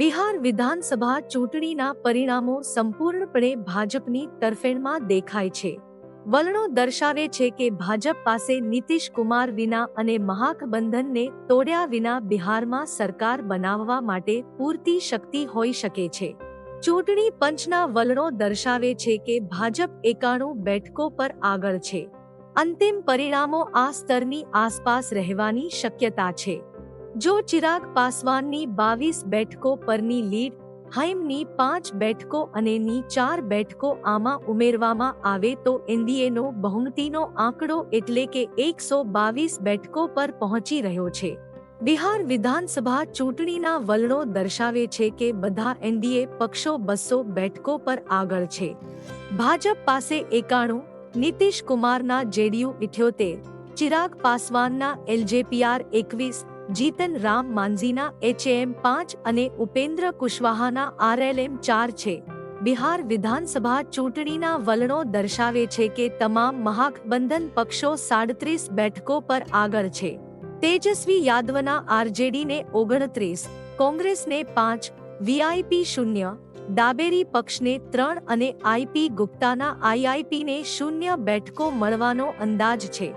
બિહાર વિધાનસભા ચૂંટણીના પરિણામો સંપૂર્ણપણે ભાજપની તરફેણમાં દેખાય છે. વલણો દર્શાવે છે કે ભાજપ પાસે નીતિશ કુમાર વિના અને મહાગઠબંધનને તોડ્યા વિના બિહારમાં સરકાર બનાવવા માટે પૂરતી શક્તિ હોઈ શકે છે. ચૂંટણી પંચના વલણો દર્શાવે છે કે ભાજપ 91 બેઠકો પર આગળ છે. અંતિમ પરિણામો આ સ્તરની આસપાસ રહેવાની શક્યતા છે. જો ચિરાગ પાસવાનની 22 બેઠકો પરની લીડ, હાઈમની 5 બેઠકો અને ની 4 બેઠકો આમાં ઉમેરવામાં આવે તો એનડીએનો બહુમતીનો આંકડો એટલે કે 122 બેઠકો પર પહોંચી રહ્યો છે. બિહાર વિધાનસભા ચૂંટણીના વલણો દર્શાવે છે કે બધા એનડીએ પક્ષો 200 બેઠકો પર આગળ છે. ભાજપ પાસે 91, નીતિશ કુમારના જેડીયુ 78, ચિરાગ પાસવાનના એલજેપીઆર 21, જીતન રામ માંઝીના એચએમ 5 અને ઉપેન્દ્ર કુશવાહાના આરએલએમ 4 છે. બિહાર વિધાનસભા ચૂંટણીના વલણો દર્શાવે છે કે તમામ મહાગઠબંધન પક્ષો 37 બેઠકો પર આગળ છે. તેજસ્વી યાદવના આરજેડીને 29, કોંગ્રેસને 5, વીઆઈપી 0, ડાબેરી પક્ષને 3 અને આઈપી ગુપ્તાના આઈઆઈપીને 0 બેઠકો મળવાનો અંદાજ છે.